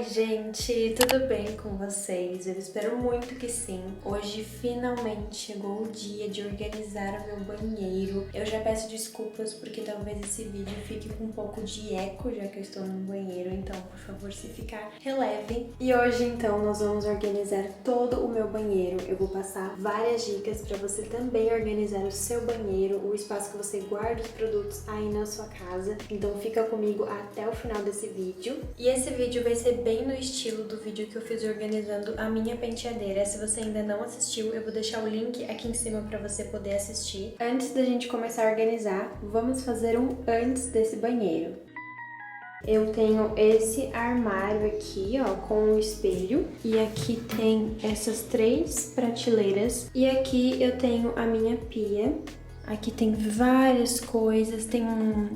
Oi gente, tudo bem com vocês? Eu espero muito que sim. Hoje finalmente chegou o dia de organizar o meu banheiro. Eu já peço desculpas porque talvez esse vídeo fique com um pouco de eco, já que eu estou no banheiro, então por favor, se ficar, releve. E hoje então nós vamos organizar todo o meu banheiro. Eu vou passar várias dicas para você também organizar o seu banheiro, o espaço que você guarda os produtos aí na sua casa. Então fica comigo até o final desse vídeo. E esse vídeo vai ser bem no estilo do vídeo que eu fiz organizando a minha penteadeira. Se você ainda não assistiu, eu vou deixar o link aqui em cima para você poder assistir. Antes da gente começar a organizar, vamos fazer um antes desse banheiro. Eu tenho esse armário aqui, ó, com um espelho. E aqui tem essas 3 prateleiras. E aqui eu tenho a minha pia. Aqui tem várias coisas, tem um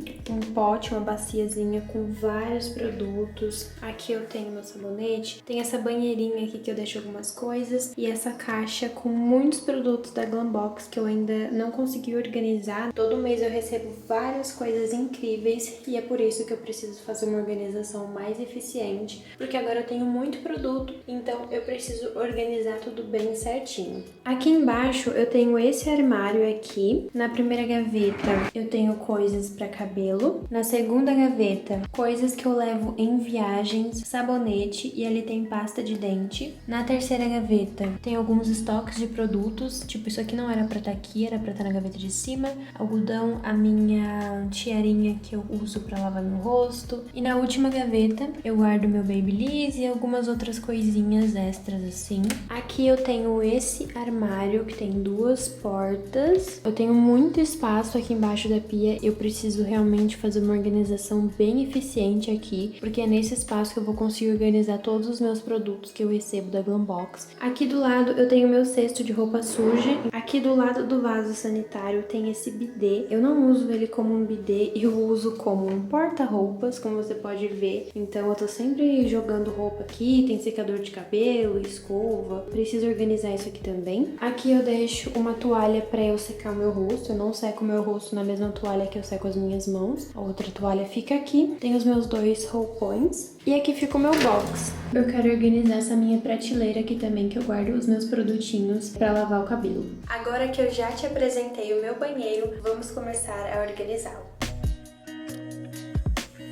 pote, uma baciazinha com vários produtos. Aqui eu tenho meu sabonete, tem essa banheirinha aqui que eu deixo algumas coisas e essa caixa com muitos produtos da Glambox que eu ainda não consegui organizar. Todo mês eu recebo várias coisas incríveis e é por isso que eu preciso fazer uma organização mais eficiente, porque agora eu tenho muito produto, então eu preciso organizar tudo bem certinho. Aqui embaixo eu tenho esse armário aqui. Na primeira gaveta eu tenho coisas para cabelo. Na segunda gaveta, coisas que eu levo em viagens, sabonete e ali tem pasta de dente. Na terceira gaveta tem alguns estoques de produtos, tipo isso aqui não era para estar aqui, era para estar na gaveta de cima. Algodão, a minha tiarinha que eu uso para lavar meu rosto. E na última gaveta eu guardo meu Babyliss e algumas outras coisinhas extras assim. Aqui eu tenho esse armário que tem 2 portas. Eu tenho muito espaço aqui embaixo da pia, eu preciso realmente fazer uma organização bem eficiente aqui, porque é nesse espaço que eu vou conseguir organizar todos os meus produtos que eu recebo da Glambox. Aqui do lado eu tenho meu cesto de roupa suja, aqui do lado do vaso sanitário tem esse bidê. Eu não uso ele como um bidê, eu uso como um porta-roupas, como você pode ver, então eu tô sempre jogando roupa aqui, tem secador de cabelo, escova, preciso organizar isso aqui também. Aqui eu deixo uma toalha pra eu secar o meu rosto. Eu não seco meu rosto na mesma toalha que eu seco as minhas mãos. A outra toalha fica aqui. Tem os meus 2 roupões. E aqui fica o meu box. Eu quero organizar essa minha prateleira aqui também, que eu guardo os meus produtinhos pra lavar o cabelo. Agora que eu já te apresentei o meu banheiro, vamos começar a organizá-lo.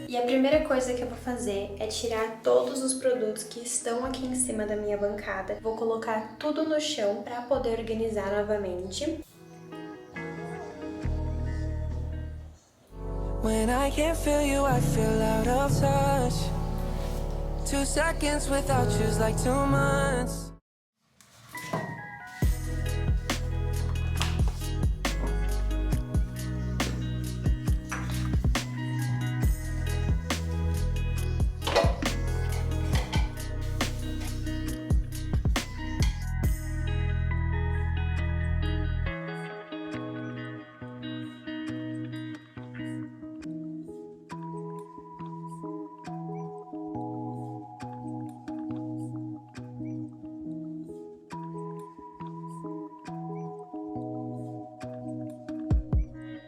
E a primeira coisa que eu vou fazer é tirar todos os produtos que estão aqui em cima da minha bancada. Vou colocar tudo no chão pra poder organizar novamente. When I can't feel you, I feel out of touch. 2 seconds without you's like 2 months.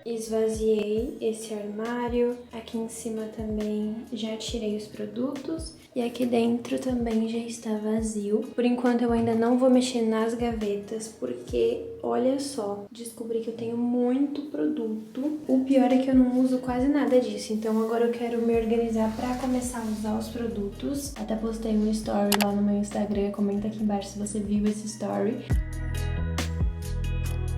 Esvaziei esse armário, aqui em cima também já tirei os produtos e aqui dentro também já está vazio. Por enquanto eu ainda não vou mexer nas gavetas porque, olha só, descobri que eu tenho muito produto. O pior é que eu não uso quase nada disso, então agora eu quero me organizar para começar a usar os produtos. Até postei um story lá no meu Instagram, comenta aqui embaixo se você viu esse story.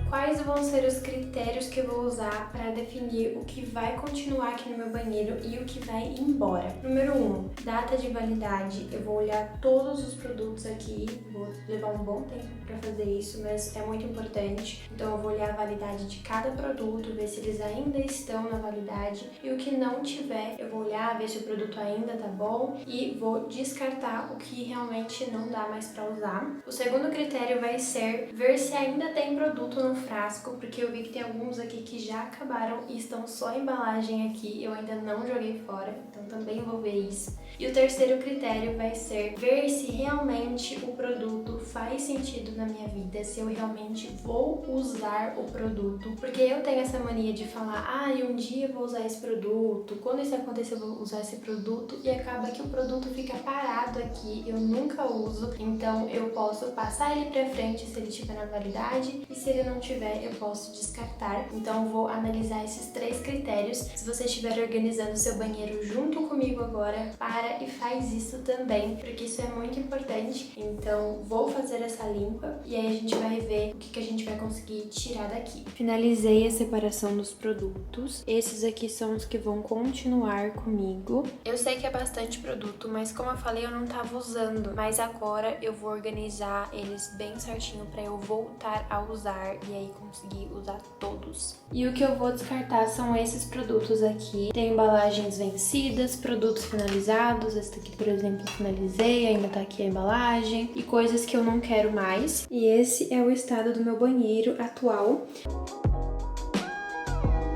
Quais vão ser os critérios que eu vou usar para definir o que vai continuar aqui no meu banheiro e o que vai embora? Número 1, data de validade. Eu vou olhar todos os produtos aqui, vou levar um bom tempo para fazer isso, mas é muito importante. Então eu vou olhar a validade de cada produto, ver se eles ainda estão na validade e o que não tiver, eu vou olhar, ver se o produto ainda tá bom e vou descartar o que realmente não dá mais para usar. O segundo critério vai ser ver se ainda tem produto no frasco, porque eu vi que tem alguns aqui que já acabaram e estão só a embalagem aqui. Eu ainda não joguei fora, então também vou ver isso. E o terceiro critério vai ser ver se realmente o produto faz sentido na minha vida, se eu realmente vou usar o produto. Porque eu tenho essa mania de falar, um dia eu vou usar esse produto, quando isso acontecer eu vou usar esse produto, e acaba que o produto fica parado aqui, eu nunca uso, então eu posso passar ele pra frente se ele tiver na validade, e se ele não tiver eu posso descartar. Então eu vou analisar esses 3 critérios. Se você estiver organizando seu banheiro junto comigo agora, para e faz isso também, porque isso é muito importante. Então vou fazer essa limpa e aí a gente vai ver o que a gente vai conseguir tirar daqui. Finalizei a separação dos produtos. Esses aqui são os que vão continuar comigo. Eu sei que é bastante produto, mas como eu falei, eu não tava usando. Mas agora eu vou organizar eles bem certinho pra eu voltar a usar e aí conseguir usar todos. E o que eu vou descartar são esses produtos aqui. Tem embalagens vencidas, produtos finalizados. Esse daqui, por exemplo, eu finalizei, ainda tá aqui a embalagem. E coisas que eu não quero mais. E esse é o estado do meu banheiro atual.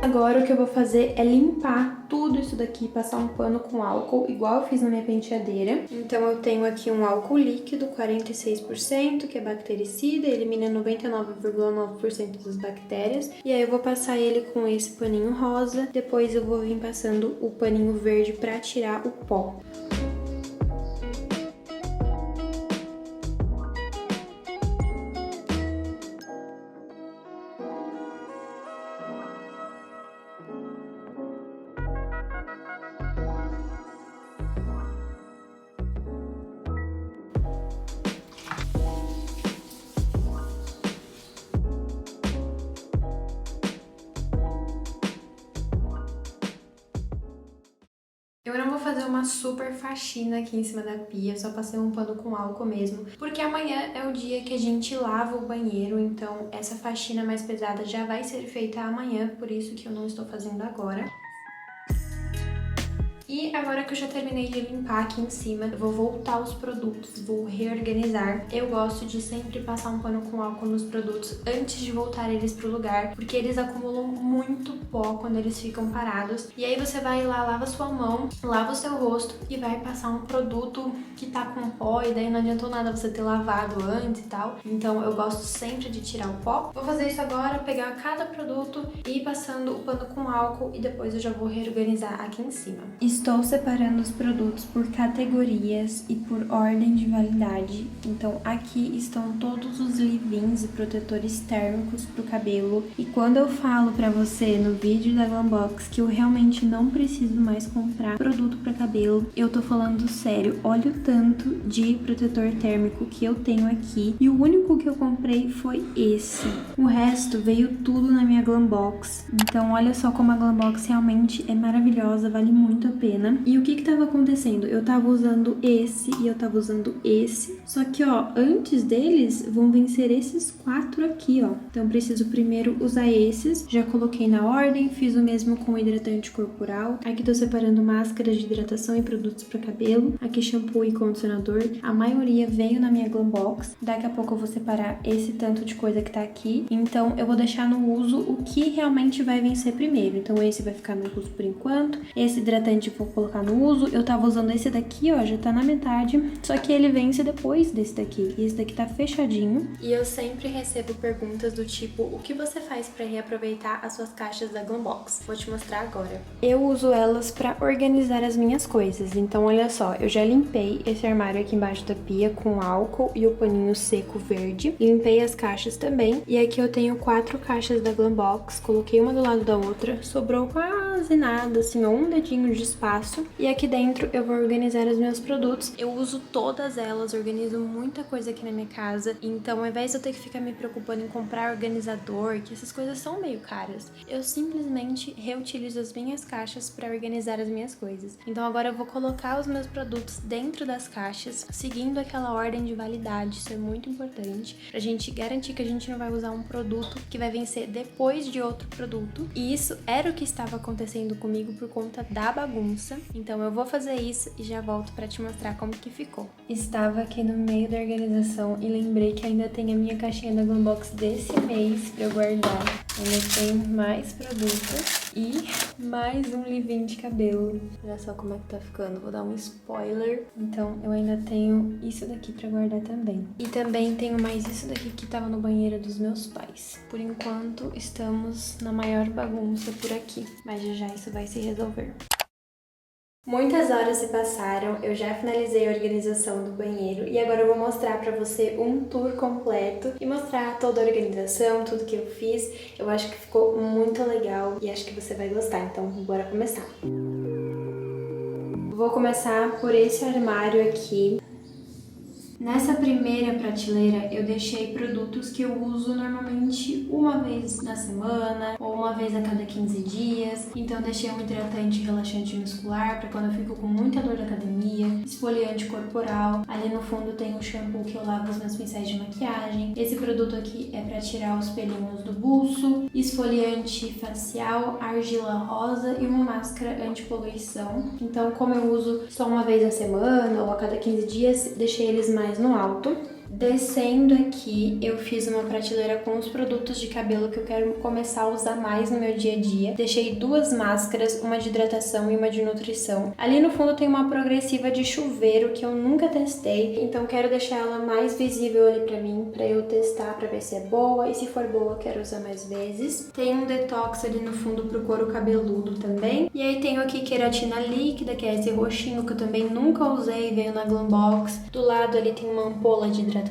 Agora o que eu vou fazer é limpar tudo isso daqui, passar um pano com álcool, igual eu fiz na minha penteadeira. Então eu tenho aqui um álcool líquido, 46%, que é bactericida, elimina 99,9% das bactérias. E aí eu vou passar ele com esse paninho rosa, depois eu vou vir passando o paninho verde pra tirar o pó. Eu não vou fazer uma super faxina aqui em cima da pia, só passei um pano com álcool mesmo, porque amanhã é o dia que a gente lava o banheiro, então essa faxina mais pesada já vai ser feita amanhã, por isso que eu não estou fazendo agora. E agora que eu já terminei de limpar aqui em cima, eu vou voltar os produtos, vou reorganizar. Eu gosto de sempre passar um pano com álcool nos produtos antes de voltar eles pro lugar, porque eles acumulam muito pó quando eles ficam parados. E aí você vai lá, lava sua mão, lava o seu rosto e vai passar um produto que tá com pó, e daí não adiantou nada você ter lavado antes e tal. Então eu gosto sempre de tirar o pó. Vou fazer isso agora, pegar cada produto e ir passando o pano com álcool e depois eu já vou reorganizar aqui em cima. Estou separando os produtos por categorias e por ordem de validade. Então aqui estão todos os leave-ins e protetores térmicos pro cabelo. E quando eu falo pra você no vídeo da Glambox que eu realmente não preciso mais comprar produto pra cabelo, eu tô falando sério. Olha o tanto de protetor térmico que eu tenho aqui. E o único que eu comprei foi esse. O resto veio tudo na minha Glambox. Então olha só como a Glambox realmente é maravilhosa, vale muito a pena. E o que tava acontecendo? Eu tava usando esse e eu tava usando esse. Só que, ó, antes deles vão vencer esses 4 aqui, ó. Então, preciso primeiro usar esses. Já coloquei na ordem, fiz o mesmo com o hidratante corporal. Aqui tô separando máscaras de hidratação e produtos pra cabelo. Aqui shampoo e condicionador. A maioria veio na minha Glambox. Daqui a pouco eu vou separar esse tanto de coisa que tá aqui. Então, eu vou deixar no uso o que realmente vai vencer primeiro. Então, esse vai ficar no uso por enquanto. Esse hidratante eu vou colocar no uso. Eu tava usando esse daqui, ó, já tá na metade. Só que ele vence depois desse daqui. E esse daqui tá fechadinho. E eu sempre recebo perguntas do tipo, o que você faz pra reaproveitar as suas caixas da Glambox? Vou te mostrar agora. Eu uso elas pra organizar as minhas coisas. Então, olha só, eu já limpei esse armário aqui embaixo da pia com álcool e o paninho seco verde. Limpei as caixas também. E aqui eu tenho 4 caixas da Glambox. Coloquei uma do lado da outra. Sobrou quase nada, assim, ó, um dedinho de espaço. E aqui dentro eu vou organizar os meus produtos. Eu uso todas elas, organizo muita coisa aqui na minha casa. Então, ao invés de eu ter que ficar me preocupando em comprar organizador, que essas coisas são meio caras, eu simplesmente reutilizo as minhas caixas para organizar as minhas coisas. Então, agora eu vou colocar os meus produtos dentro das caixas, seguindo aquela ordem de validade. Isso é muito importante pra gente garantir que a gente não vai usar um produto que vai vencer depois de outro produto. E isso era o que estava acontecendo comigo por conta da bagunça. bagunça. Então eu vou fazer isso e já volto pra te mostrar como que ficou. Estava aqui no meio da organização e lembrei que ainda tem a minha caixinha da Glambox desse mês pra eu guardar. Ainda tenho mais produtos e mais um leave-in de cabelo. Olha só como é que tá ficando, vou dar um spoiler. Então eu ainda tenho isso daqui pra guardar também. E também tenho mais isso daqui que tava no banheiro dos meus pais. Por enquanto estamos na maior bagunça por aqui, mas já isso vai se resolver. Muitas horas se passaram, eu já finalizei a organização do banheiro e agora eu vou mostrar pra você um tour completo e mostrar toda a organização, tudo que eu fiz. Eu acho que ficou muito legal e acho que você vai gostar, então bora começar. Vou começar por esse armário aqui. Nessa primeira prateleira eu deixei produtos que eu uso normalmente uma vez na semana ou uma vez a cada 15 dias. Então eu deixei um hidratante relaxante muscular para quando eu fico com muita dor da academia, esfoliante corporal. Ali no fundo tem o shampoo que eu lavo os meus pincéis de maquiagem. Esse produto aqui é para tirar os pelinhos do buço, esfoliante facial, argila rosa e uma máscara anti-poluição. Então como eu uso só uma vez na semana ou a cada 15 dias, deixei eles mais no alto. Descendo aqui, eu fiz uma prateleira com os produtos de cabelo que eu quero começar a usar mais no meu dia a dia. Deixei duas máscaras, uma de hidratação e uma de nutrição. Ali no fundo tem uma progressiva de chuveiro que eu nunca testei, então quero deixar ela mais visível ali pra mim, pra eu testar, pra ver se é boa, e se for boa eu quero usar mais vezes. Tem um detox ali no fundo pro couro cabeludo também. E aí tenho aqui queratina líquida, que é esse roxinho que eu também nunca usei, veio na Glambox. Do lado ali tem uma ampola de hidratação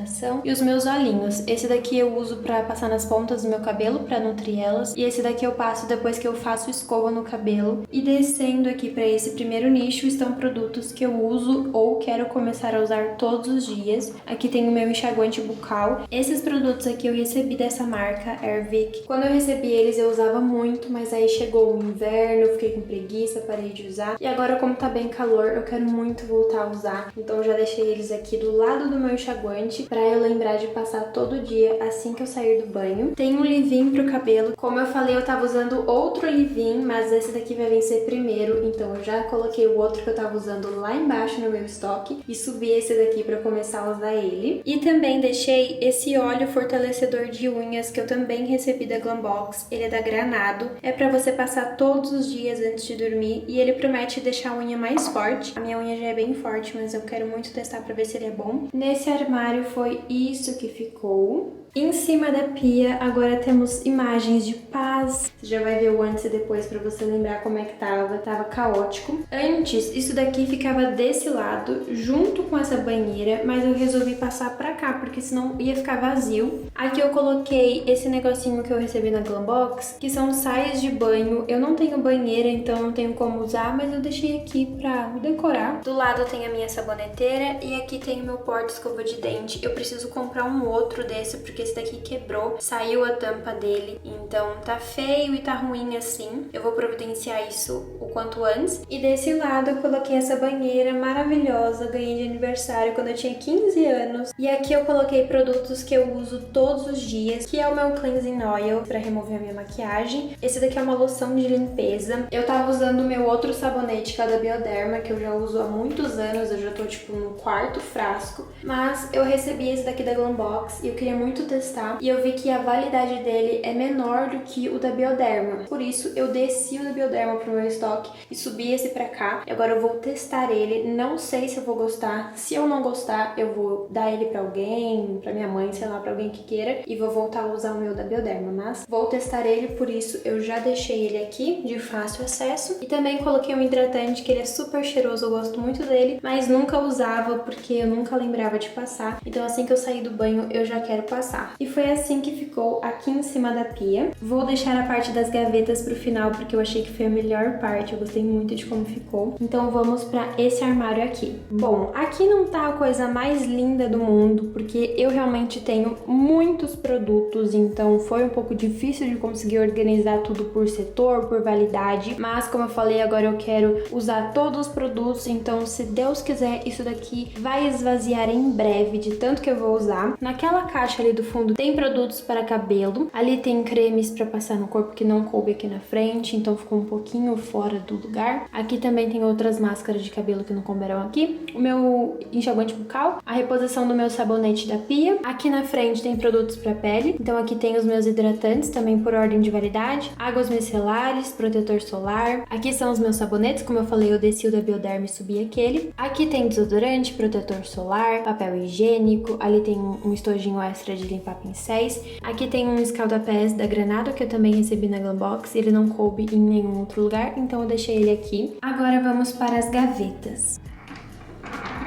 e os meus olhinhos. Esse daqui eu uso pra passar nas pontas do meu cabelo, pra nutrir elas, e esse daqui eu passo depois que eu faço escova no cabelo. E descendo aqui pra esse primeiro nicho estão produtos que eu uso ou quero começar a usar todos os dias. Aqui tem o meu enxaguante bucal. Esses produtos aqui eu recebi dessa marca, Airwick. Quando eu recebi eles eu usava muito, mas aí chegou o inverno, eu fiquei com preguiça, parei de usar. E agora como tá bem calor, eu quero muito voltar a usar. Então eu já deixei eles aqui do lado do meu enxaguante pra eu lembrar de passar todo dia assim que eu sair do banho. Tem um leave-in pro cabelo. Como eu falei, eu tava usando outro leave-in, mas esse daqui vai vencer primeiro, então eu já coloquei o outro que eu tava usando lá embaixo no meu estoque e subi esse daqui pra começar a usar ele. E também deixei esse óleo fortalecedor de unhas que eu também recebi da Glambox. Ele é da Granado. É pra você passar todos os dias antes de dormir e ele promete deixar a unha mais forte. A minha unha já é bem forte, mas eu quero muito testar pra ver se ele é bom. Nesse armário foi isso que ficou. Em cima da pia, agora temos imagens de paz. Você já vai ver o antes e depois pra você lembrar como é que tava. Tava caótico. Antes, isso daqui ficava desse lado, junto com essa banheira, mas eu resolvi passar pra cá, porque senão ia ficar vazio. Aqui eu coloquei esse negocinho que eu recebi na Glambox, que são saias de banho. Eu não tenho banheira, então não tenho como usar, mas eu deixei aqui pra decorar. Do lado tem a minha saboneteira e aqui tem o meu porta-escova de dente. Eu preciso comprar um outro desse, porque esse daqui quebrou, saiu a tampa dele, então tá feio e tá ruim assim. Eu vou providenciar isso o quanto antes. E desse lado eu coloquei essa banheira maravilhosa, ganhei de aniversário quando eu tinha 15 anos. E aqui eu coloquei produtos que eu uso todos os dias, que é o meu Cleansing Oil pra remover a minha maquiagem. Esse daqui é uma loção de limpeza. Eu tava usando o meu outro sabonete, que é o da Bioderma, que eu já uso há muitos anos, eu já tô tipo no quarto frasco. Mas eu recebi esse daqui da Glambox e eu queria muito testar, e eu vi que a validade dele é menor do que o da Bioderma. Por isso eu desci o da Bioderma pro meu estoque e subi esse pra cá. E agora eu vou testar ele, não sei se eu vou gostar. Se eu não gostar, eu vou dar ele pra alguém, pra minha mãe, sei lá, pra alguém que queira, e vou voltar a usar o meu da Bioderma. Mas vou testar ele, por isso eu já deixei ele aqui de fácil acesso. E também coloquei um hidratante que ele é super cheiroso, eu gosto muito dele, mas nunca usava porque eu nunca lembrava de passar. Então assim que eu sair do banho eu já quero passar. E foi assim que ficou aqui em cima da pia. Vou deixar a parte das gavetas pro final, porque eu achei que foi a melhor parte, eu gostei muito de como ficou. Então vamos pra esse armário aqui. Bom, aqui não tá a coisa mais linda do mundo, porque eu realmente tenho muitos produtos, então foi um pouco difícil de conseguir organizar tudo por setor, por validade. Mas como eu falei, agora eu quero usar todos os produtos, então se Deus quiser, isso daqui vai esvaziar em breve de tanto que eu vou usar. Naquela caixa ali do fundo tem produtos para cabelo. Ali tem cremes para passar no corpo que não coube aqui na frente, então ficou um pouquinho fora do lugar. Aqui também tem outras máscaras de cabelo que não couberam aqui. O meu enxaguante bucal, a reposição do meu sabonete da pia. Aqui na frente tem produtos para pele, então aqui tem os meus hidratantes também por ordem de validade, águas micelares, protetor solar. Aqui são os meus sabonetes, como eu falei, eu desci o da Bioderm e subi aquele. Aqui tem desodorante, protetor solar, papel higiênico, ali tem um estojinho extra de limpar pincéis. Aqui tem um escaldapés da Granado que eu também recebi na Glambox, ele não coube em nenhum outro lugar, então eu deixei ele aqui. Agora vamos para as gavetas.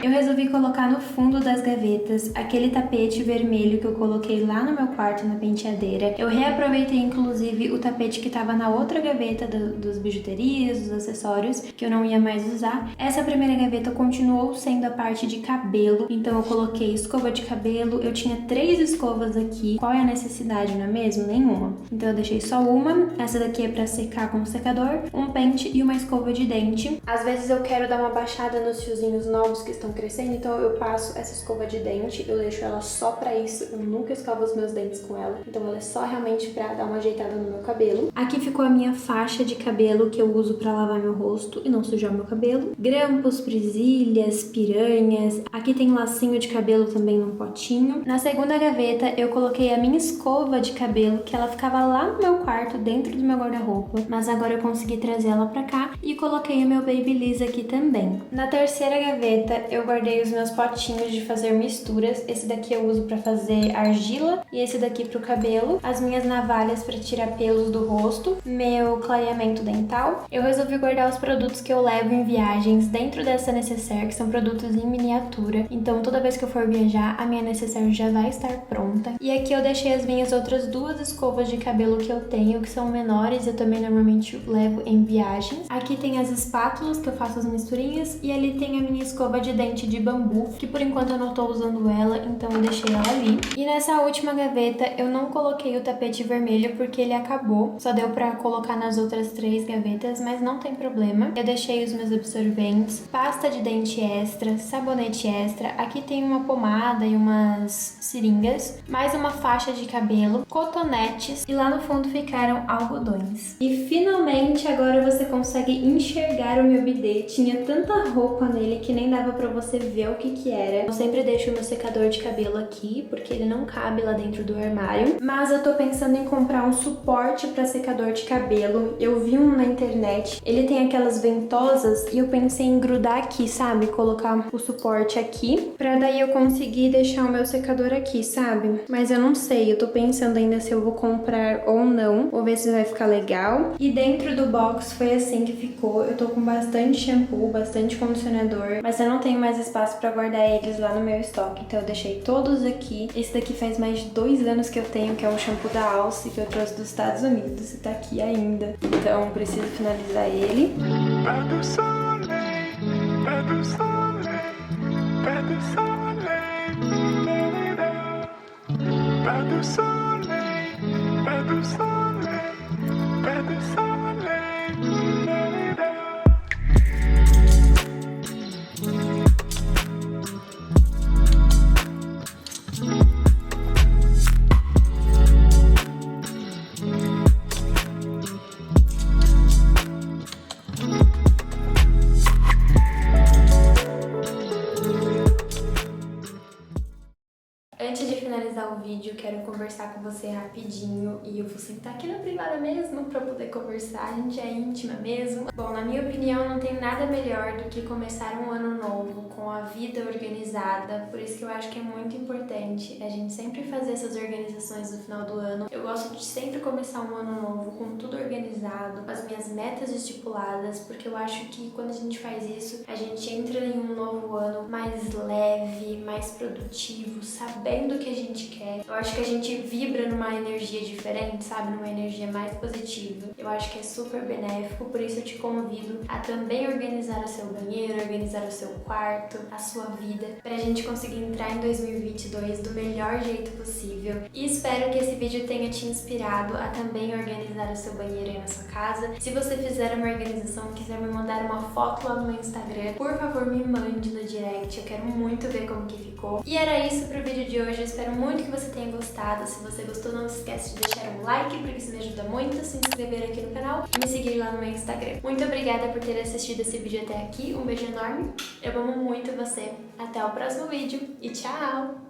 Eu resolvi colocar no fundo das gavetas aquele tapete vermelho que eu coloquei lá no meu quarto na penteadeira. Eu reaproveitei inclusive o tapete que estava na outra gaveta dos bijuterias, dos acessórios, que eu não ia mais usar. Essa primeira gaveta continuou sendo a parte de cabelo, então eu coloquei escova de cabelo. Eu tinha 3 escovas aqui. Qual é a necessidade, não é mesmo? Nenhuma. Então eu deixei só uma. Essa daqui é para secar com o secador, um pente e uma escova de dente. Às vezes eu quero dar uma baixada nos fiozinhos novos que estão crescendo, então eu passo essa escova de dente, eu deixo ela só pra isso, eu nunca escovo os meus dentes com ela, então ela é só realmente pra dar uma ajeitada no meu cabelo. Aqui ficou a minha faixa de cabelo que eu uso pra lavar meu rosto e não sujar meu cabelo. Grampos, presilhas, piranhas. Aqui tem lacinho de cabelo também num potinho. Na segunda gaveta eu coloquei a minha escova de cabelo, que ela ficava lá no meu quarto, dentro do meu guarda-roupa, mas agora eu consegui trazer ela pra cá e coloquei o meu Babyliss aqui também. Na terceira gaveta eu guardei os meus potinhos de fazer misturas. Esse daqui eu uso pra fazer argila e esse daqui pro cabelo. As minhas navalhas pra tirar pelos do rosto. Meu clareamento dental. Eu resolvi guardar os produtos que eu levo em viagens dentro dessa necessaire, que são produtos em miniatura. Então toda vez que eu for viajar, a minha necessaire já vai estar pronta. E aqui eu deixei as minhas outras 2 escovas de cabelo que eu tenho, que são menores. Eu também normalmente levo em viagens. Aqui tem as espátulas que eu faço as misturinhas. E ali tem a minha escova de dente de bambu, que por enquanto eu não tô usando ela, então eu deixei ela ali. E nessa última gaveta eu não coloquei o tapete vermelho porque ele acabou, só deu pra colocar nas outras 3 gavetas, mas não tem problema. Eu deixei os meus absorventes, pasta de dente extra, sabonete extra, aqui tem uma pomada e umas seringas, mais uma faixa de cabelo, cotonetes e lá no fundo ficaram algodões. E finalmente agora você consegue enxergar o meu bidê. Tinha tanta roupa nele que nem dava pra você ver o que era. Eu sempre deixo o meu secador de cabelo aqui, porque ele não cabe lá dentro do armário. Mas eu tô pensando em comprar um suporte pra secador de cabelo. Eu vi um na internet. Ele tem aquelas ventosas e eu pensei em grudar aqui, sabe? Colocar o suporte aqui, pra daí eu conseguir deixar o meu secador aqui, sabe? Mas eu não sei, eu tô pensando ainda se eu vou comprar ou não. Vou ver se vai ficar legal. E dentro do box foi assim que ficou. Eu tô com bastante shampoo, bastante condicionador, mas eu não tenho mais espaço pra guardar eles lá no meu estoque, então eu deixei todos aqui. Esse daqui faz mais de 2 anos que eu tenho, que é um shampoo da Alce, que eu trouxe dos Estados Unidos e tá aqui ainda, então preciso finalizar ele. Antes de finalizar o vídeo, quero conversar com você rapidinho e eu vou sentar aqui na privada mesmo pra poder conversar, a gente é íntima mesmo. Bom, na minha opinião, não tem nada melhor do que começar um ano novo com a vida organizada, por isso que eu acho que é muito importante a gente sempre fazer essas organizações no final do ano. Eu gosto de sempre começar um ano novo com tudo organizado, com as minhas metas estipuladas, porque eu acho que quando a gente faz isso, a gente entra em um novo ano mais leve, mais produtivo, sabendo o que a gente quer. Eu acho que a gente vibra numa energia diferente, sabe? Numa energia mais positiva. Eu acho que é super benéfico, por isso eu te convido a também organizar o seu banheiro, organizar o seu quarto, a sua vida, pra gente conseguir entrar em 2022 do melhor jeito possível. E espero que esse vídeo tenha te inspirado a também organizar o seu banheiro aí na sua casa. Se você fizer uma organização e quiser me mandar uma foto lá no meu Instagram, por favor me mande no direct, eu quero muito ver como que ficou. E era isso pro vídeo de hoje, eu espero muito que você tenha gostado. gostado. Se você gostou, não se esquece de deixar um like, porque isso me ajuda muito, se inscrever aqui no canal e me seguir lá no meu Instagram. Muito obrigada por ter assistido esse vídeo até aqui, um beijo enorme, eu amo muito você, até o próximo vídeo e tchau!